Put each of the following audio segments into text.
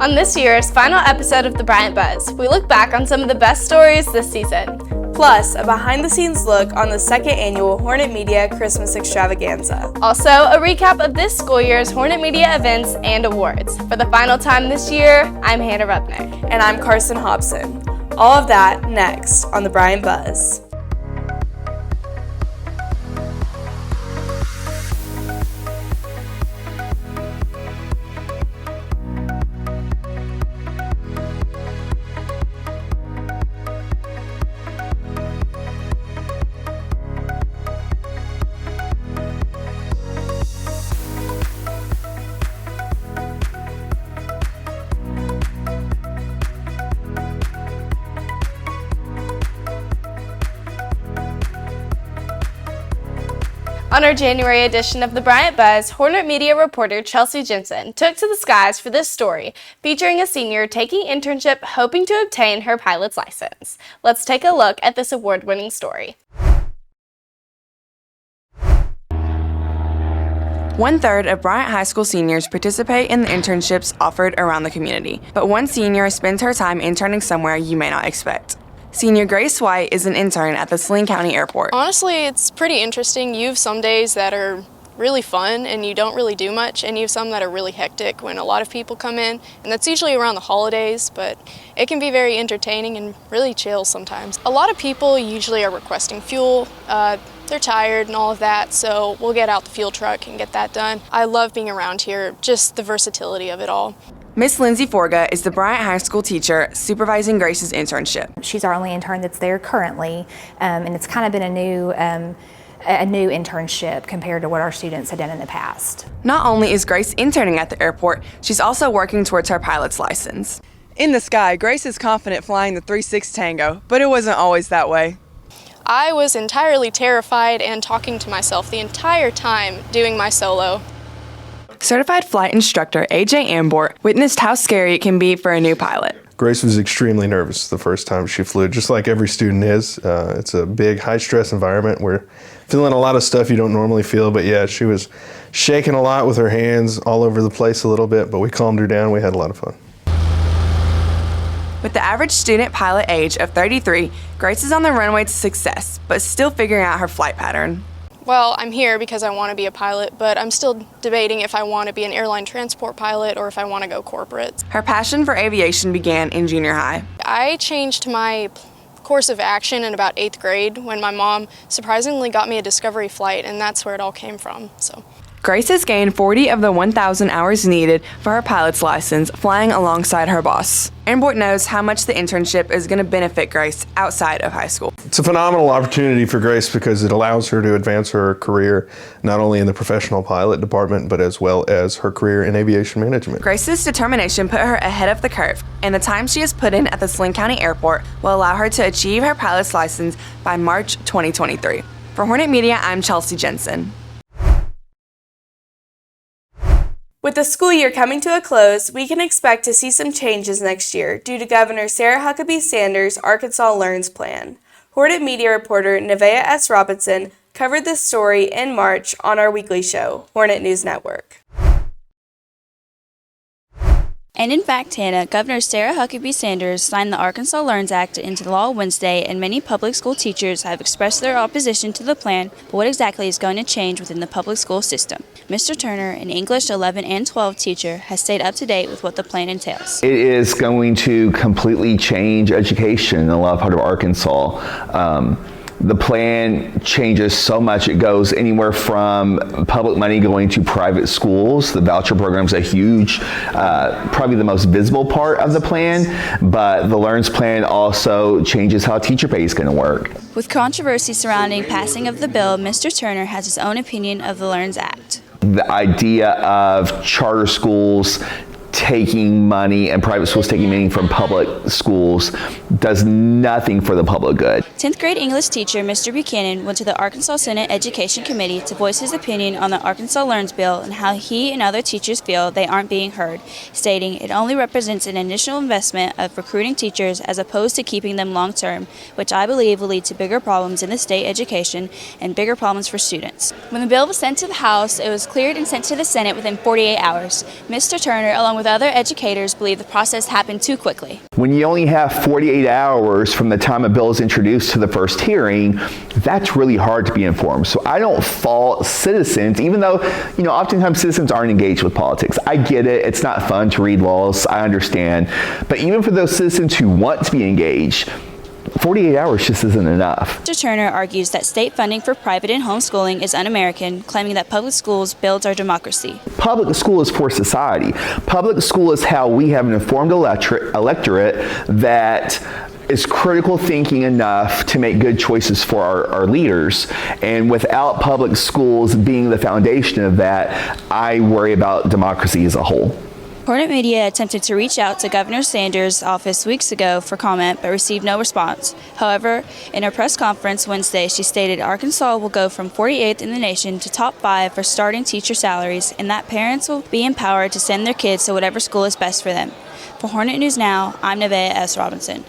On this year's final episode of the Bryant Buzz, we look back on some of the best stories this season. Plus, a behind-the-scenes look on the second annual Hornet Media Christmas Extravaganza. Also, a recap of this school year's Hornet Media events and awards. For the final time this year, I'm Hannah Rupnick. And I'm Carson Hobson. All of that next on the Bryant Buzz. On our January edition of the Bryant Buzz, Hornet Media reporter Chelsea Jensen took to the skies for this story, featuring a senior taking internship hoping to obtain her pilot's license. Let's take a look at this award-winning story. 1/3 of Bryant High School seniors participate in the internships offered around the community, but one senior spends her time interning somewhere you may not expect. Senior Grace White is an intern at the Saline County Airport. Honestly, it's pretty interesting. You have some days that are really fun and you don't really do much, and you have some that are really hectic when a lot of people come in, and that's usually around the holidays, but it can be very entertaining and really chill sometimes. A lot of people usually are requesting fuel. They're tired and all of that, so we'll get out the fuel truck and get that done. I love being around here, just the versatility of it all. Miss Lindsay Forga is the Bryant High School teacher supervising Grace's internship. She's our only intern that's there currently, and it's kind of been a new internship compared to what our students had done in the past. Not only is Grace interning at the airport, she's also working towards her pilot's license. In the sky, Grace is confident flying the 3-6 Tango, but it wasn't always that way. I was entirely terrified and talking to myself the entire time doing my solo. Certified flight instructor AJ Ambort witnessed how scary it can be for a new pilot. Grace was extremely nervous the first time she flew, just like every student is. It's a big, high-stress environment. We're feeling a lot of stuff you don't normally feel, but yeah, she was shaking a lot with her hands all over the place a little bit, but we calmed her down. We had a lot of fun. With the average student pilot age of 33, Grace is on the runway to success, but still figuring out her flight pattern. Well, I'm here because I want to be a pilot, but I'm still debating if I want to be an airline transport pilot or if I want to go corporate. Her passion for aviation began in junior high. I changed my course of action in about 8th grade when my mom surprisingly got me a Discovery flight, and that's where it all came from. Grace has gained 40 of the 1,000 hours needed for her pilot's license, flying alongside her boss. Ambort knows how much the internship is going to benefit Grace outside of high school. It's a phenomenal opportunity for Grace because it allows her to advance her career not only in the professional pilot department, but as well as her career in aviation management. Grace's determination put her ahead of the curve, and the time she has put in at the Saline County Airport will allow her to achieve her pilot's license by March 2023. For Hornet Media, I'm Chelsea Jensen. With the school year coming to a close, we can expect to see some changes next year due to Governor Sarah Huckabee Sanders' Arkansas Learns plan. Hornet Media reporter Nevaeh S. Robinson covered this story in March on our weekly show, Hornet News Network. And in fact, Hannah, Governor Sarah Huckabee Sanders signed the Arkansas Learns Act into law Wednesday, and many public school teachers have expressed their opposition to the plan, but what exactly is going to change within the public school system? Mr. Turner, an English 11 and 12 teacher, has stayed up to date with what the plan entails. It is going to completely change education in a lot of part of Arkansas. The plan changes so much. It goes anywhere from public money going to private schools. The voucher program is a huge, probably the most visible part of the plan, but the Learns plan also changes how teacher pay is going to work. With controversy surrounding passing of the bill, Mr. Turner has his own opinion of the Learns Act. The idea of charter schools taking money and private schools taking money from public schools does nothing for the public good. 10th grade English teacher Mr. Buchanan went to the Arkansas Senate Education Committee to voice his opinion on the Arkansas Learns bill and how he and other teachers feel they aren't being heard, stating it only represents an initial investment of recruiting teachers as opposed to keeping them long term, which I believe will lead to bigger problems in the state education and bigger problems for students. When the bill was sent to the House, it was cleared and sent to the Senate within 48 hours. Mr. Turner, along with other educators, believe the process happened too quickly. When you only have 48 hours from the time a bill is introduced to the first hearing, that's really hard to be informed. So I don't fault citizens, even though, oftentimes citizens aren't engaged with politics. I get it. It's not fun to read laws. I understand. But even for those citizens who want to be engaged, 48 hours just isn't enough. Mr. Turner argues that state funding for private and homeschooling is un-American, claiming that public schools builds our democracy. Public school is for society. Public school is how we have an informed electorate that is critical thinking enough to make good choices for our leaders. And without public schools being the foundation of that, I worry about democracy as a whole. Hornet Media attempted to reach out to Governor Sanders' office weeks ago for comment, but received no response. However, in her press conference Wednesday, she stated Arkansas will go from 48th in the nation to top 5 for starting teacher salaries, and that parents will be empowered to send their kids to whatever school is best for them. For Hornet News Now, I'm Nevaeh S. Robinson.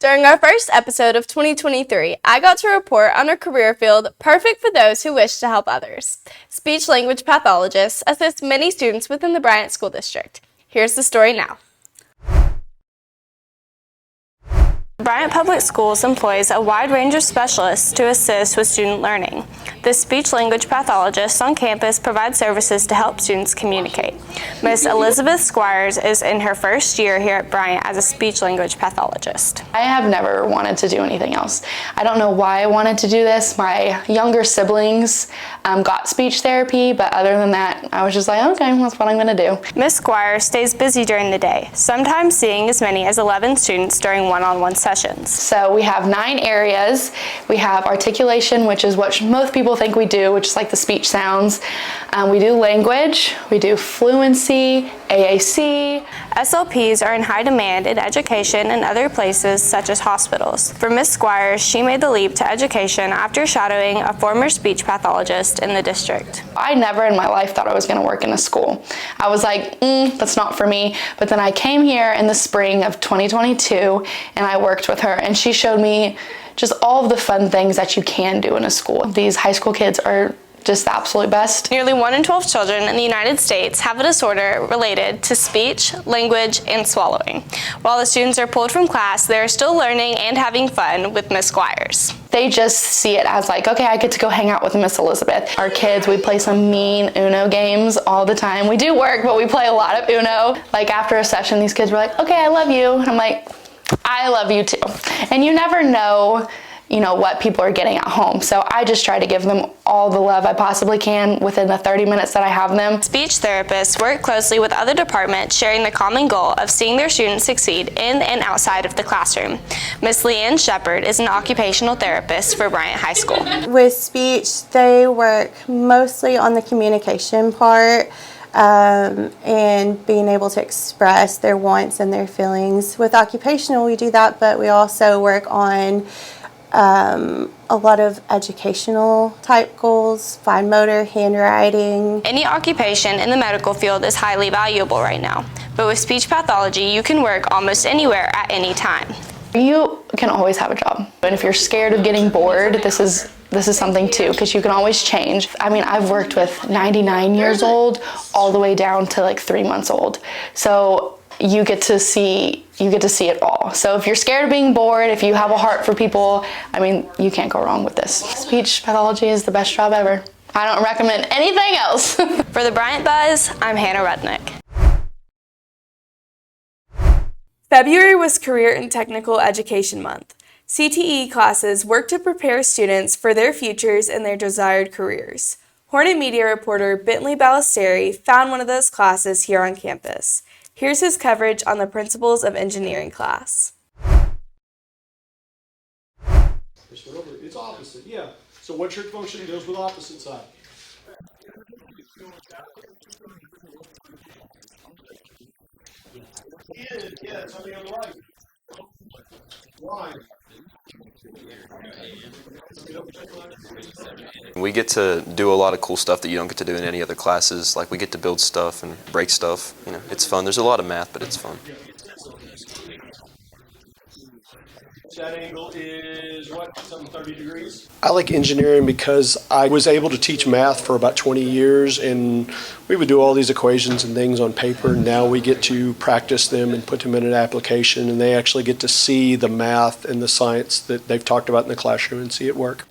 During our first episode of 2023, I got to report on a career field perfect for those who wish to help others. Speech-language pathologists assist many students within the Bryant School District. Here's the story now. Bryant Public Schools employs a wide range of specialists to assist with student learning. The speech-language pathologists on campus provide services to help students communicate. Miss Elizabeth Squires is in her first year here at Bryant as a speech-language pathologist. I have never wanted to do anything else. I don't know why I wanted to do this. My younger siblings got speech therapy, but other than that, I was just like, okay, that's what I'm going to do. Miss Squires stays busy during the day, sometimes seeing as many as 11 students during one-on-one sessions. So we have 9 areas. We have articulation, which is what most people think we do, which is like the speech sounds. We do language, we do fluency, AAC. SLPs are in high demand in education and other places such as hospitals. For Miss Squires, she made the leap to education after shadowing a former speech pathologist in the district. I never in my life thought I was going to work in a school. I was like, that's not for me. But then I came here in the spring of 2022 and I worked with her, and she showed me just all of the fun things that you can do in a school. These high school kids are just the absolute best. Nearly 1 in 12 children in the United States have a disorder related to speech, language, and swallowing. While the students are pulled from class, they are still learning and having fun with Miss Squires. They just see it as like, okay, I get to go hang out with Miss Elizabeth. Our kids, we play some mean Uno games all the time. We do work, but we play a lot of Uno. Like after a session, these kids were like, okay, I love you. And I'm like, I love you too. And you never know, what people are getting at home. So I just try to give them all the love I possibly can within the 30 minutes that I have them. Speech therapists work closely with other departments, sharing the common goal of seeing their students succeed in and outside of the classroom. Miss Leanne Shepard is an occupational therapist for Bryant High School. With speech, they work mostly on the communication part. And being able to express their wants and their feelings. With occupational, we do that, but we also work on a lot of educational type goals, fine motor, handwriting. Any occupation in the medical field is highly valuable right now, but with speech pathology, you can work almost anywhere at any time. You can always have a job, and if you're scared of getting bored, this is something too, because you can always change. I mean, I've worked with 99 years old all the way down to like 3 months old. So you get to see it all. So if you're scared of being bored, if you have a heart for people, I mean, you can't go wrong with this. Speech pathology is the best job ever. I don't recommend anything else. For the Bryant Buzz, I'm Hannah Rudnick. February was Career and Technical Education Month. CTE classes work to prepare students for their futures and their desired careers. Hornet Media reporter Bentley Ballesteri found one of those classes here on campus. Here's his coverage on the Principles of Engineering class. It's opposite, yeah. So what trig function goes with opposite side? Yeah, it's on the other right. Line. We get to do a lot of cool stuff that you don't get to do in any other classes. Like we get to build stuff and break stuff. It's fun. There's a lot of math, but it's fun. That angle is what, some 30 degrees? I like engineering because I was able to teach math for about 20 years, and we would do all these equations and things on paper. Now we get to practice them and put them in an application, and they actually get to see the math and the science that they've talked about in the classroom and see it work.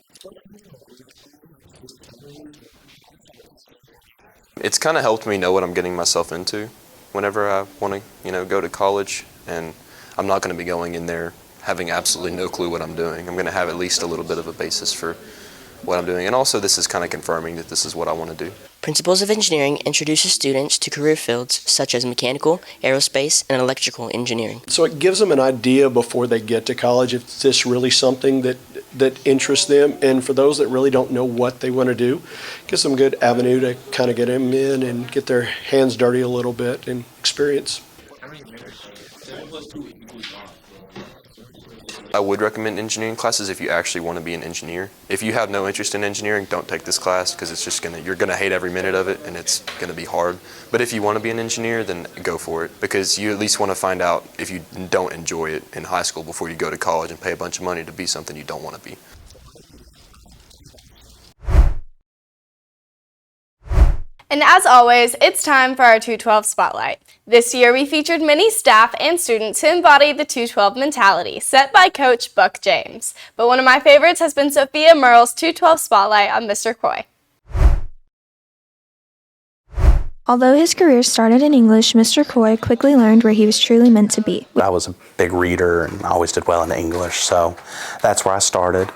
It's kind of helped me know what I'm getting myself into whenever I want to, go to college, and I'm not going to be going in there having absolutely no clue what I'm doing. I'm going to have at least a little bit of a basis for what I'm doing. And also this is kind of confirming that this is what I want to do. Principles of Engineering introduces students to career fields such as mechanical, aerospace, and electrical engineering. So it gives them an idea before they get to college if this really something that interests them. And for those that really don't know what they want to do, it gives them a good avenue to kind of get them in and get their hands dirty a little bit and experience. I would recommend engineering classes if you actually want to be an engineer. If you have no interest in engineering, don't take this class because it's just you're gonna hate every minute of it and it's gonna be hard. But if you want to be an engineer, then go for it because you at least want to find out if you don't enjoy it in high school before you go to college and pay a bunch of money to be something you don't want to be. And as always, it's time for our 212 Spotlight. This year, we featured many staff and students who embodied the 212 mentality set by Coach Buck James. But one of my favorites has been Sophia Merle's 212 Spotlight on Mr. Coy. Although his career started in English, Mr. Coy quickly learned where he was truly meant to be. I was a big reader and I always did well in English, so that's where I started.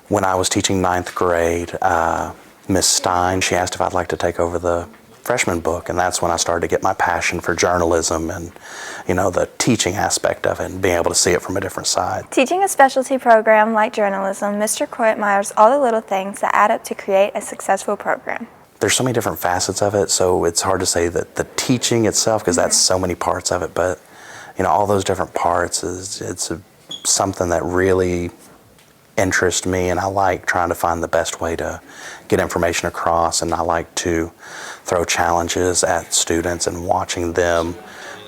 When I was teaching 9th grade, Miss Stein, she asked if I'd like to take over the freshman book, and that's when I started to get my passion for journalism and, the teaching aspect of it and being able to see it from a different side. Teaching a specialty program like journalism, Mr. Coy admires all the little things that add up to create a successful program. There's so many different facets of it, so it's hard to say that the teaching itself, because that's so many parts of it, but, all those different parts, it's something that really interest me, and I like trying to find the best way to get information across, and I like to throw challenges at students and watching them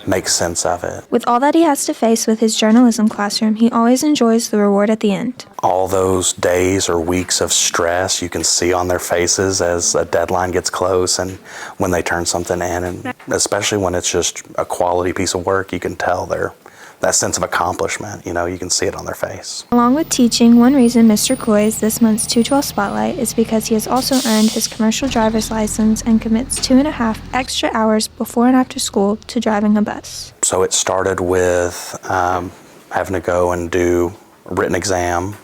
make sense of it. With all that he has to face with his journalism classroom, he always enjoys the reward at the end. All those days or weeks of stress you can see on their faces as a deadline gets close and when they turn something in, and especially when it's just a quality piece of work, you can tell that sense of accomplishment, you can see it on their face. Along with teaching, one reason Mr. Coy is this month's 212 Spotlight is because he has also earned his commercial driver's license and commits 2.5 extra hours before and after school to driving a bus. So it started with having to go and do a written exam.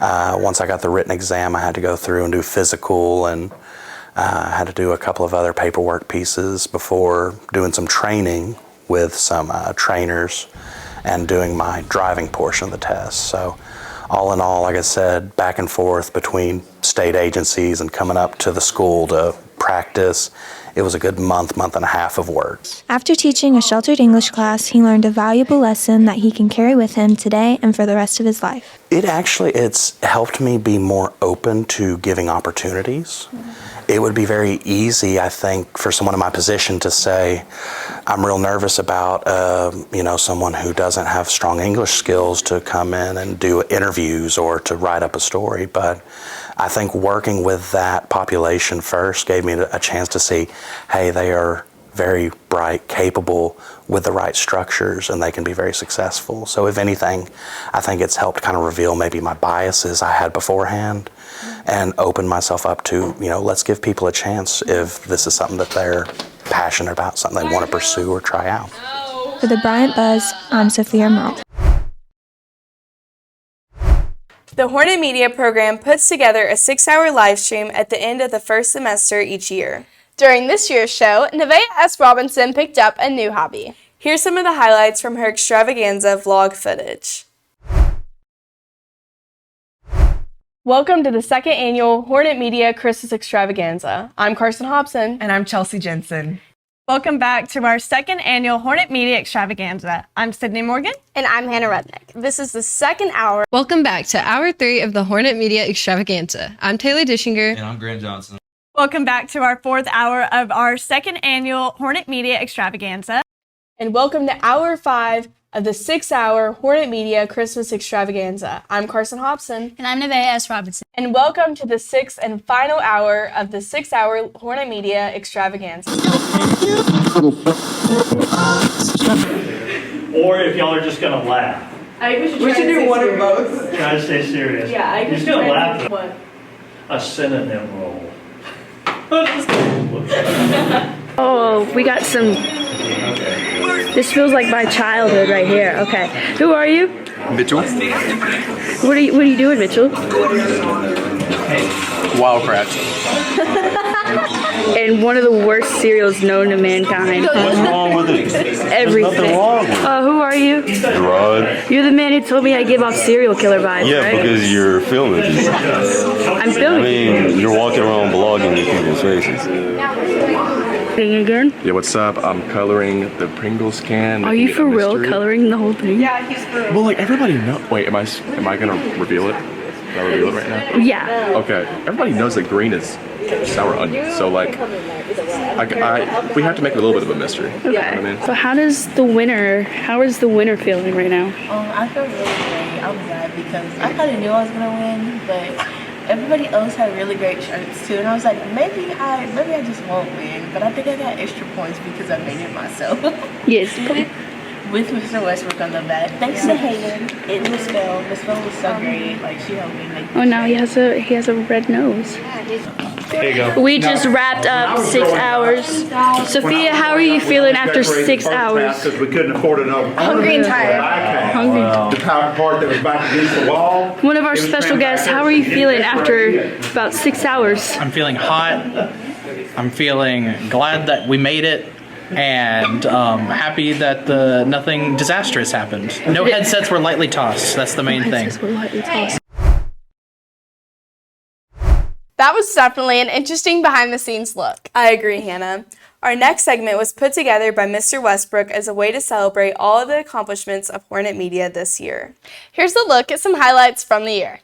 Once I got the written exam, I had to go through and do physical, and had to do a couple of other paperwork pieces before doing some training with some trainers and doing my driving portion of the test. So all in all, like I said, back and forth between state agencies and coming up to the school to practice, it was a good month and a half of work. After teaching a sheltered English class, he learned a valuable lesson that he can carry with him today and for the rest of his life. It's helped me be more open to giving opportunities. It would be very easy, I think, for someone in my position to say, I'm real nervous about, someone who doesn't have strong English skills to come in and do interviews or to write up a story. But I think working with that population first gave me a chance to see, hey, they are very bright, capable with the right structures, and they can be very successful. So if anything, I think it's helped kind of reveal maybe my biases I had beforehand and open myself up to, let's give people a chance if this is something that they're passionate about, something they want to pursue or try out. For the Bryant Buzz, I'm Sophia Merle. The Hornet Media program puts together a 6-hour live stream at the end of the first semester each year. During this year's show, Nevaeh S. Robinson picked up a new hobby. Here's some of the highlights from her Extravaganza vlog footage. Welcome to the second annual Hornet Media Christmas Extravaganza. I'm Carson Hobson. And I'm Chelsea Jensen. Welcome back to our second annual Hornet Media Extravaganza. I'm Sydney Morgan. And I'm Hannah Rudnick. This is the second hour. Welcome back to Hour 3 of the Hornet Media Extravaganza. I'm Taylor Dishinger. And I'm Grant Johnson. Welcome back to our fourth hour of our second annual Hornet Media Extravaganza. And welcome to Hour 5 of the 6-hour Hornet Media Christmas Extravaganza. I'm Carson Hobson. And I'm Nevaeh S. Robinson. And welcome to the 6th and final hour of the 6-hour Hornet Media Extravaganza. Or if y'all are just going to laugh. I think we should do one of both. Try to stay serious. Yeah, I You're can still laughing. What? A synonym roll. Oh, we got some. This feels like my childhood right here. Okay, who are you? Mitchell. What are you doing, Mitchell? Wildcrats. And one of the worst cereals known to mankind. What's wrong with it? Everything. There's nothing wrong with it. Who are you? Gerard. You're the man who told me I give off serial killer vibes, Yeah, right? because you're filming. I'm filming. I mean, you're walking around blogging in people's faces. Again? Yeah, what's up? I'm coloring the Pringles can. Are you for real coloring the whole thing? Yeah, he's for real. Well, like everybody knows. Wait, am I gonna reveal it? Can I reveal it right now? Yeah. Okay. Everybody knows that green is sour onion, so like, we have to make it a little bit of a mystery. Okay. You know what I mean? So how is the winner feeling right now? I feel really great. I'm glad because I kind of knew I was gonna win, but everybody else had really great shirts too, and I was like, maybe I just won't win, but I think I got extra points because I made it myself. Yes. With Mr. Westbrook on the back. Thanks to Hayden and Miss Bell. Miss Bell was so great. Like she helped me make. Oh, now he has a red nose. There you go. We just wrapped up 6 hours. Sophia, how are you feeling after 6 hours? Because we couldn't afford another. Hungry and tired. Hungry. The power part that was back against the wall. One of our special guests, how are you feeling after about 6 hours? I'm feeling hot. I'm feeling glad that we made it. And happy that nothing disastrous happened. No headsets were lightly tossed. That's the main thing. That was definitely an interesting behind-the-scenes look. I agree, Hannah. Our next segment was put together by Mr. Westbrook as a way to celebrate all of the accomplishments of Hornet Media this year. Here's a look at some highlights from the year.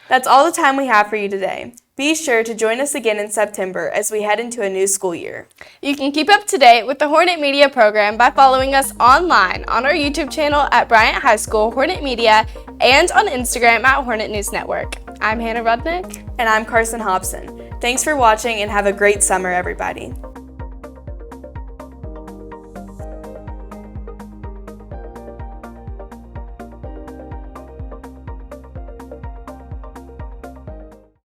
That's all the time we have for you today. Be sure to join us again in September as we head into a new school year. You can keep up to date with the Hornet Media program by following us online on our YouTube channel at Bryant High School Hornet Media and on Instagram at Hornet News Network. I'm Hannah Rudnick. And I'm Carson Hobson. Thanks for watching and have a great summer, everybody.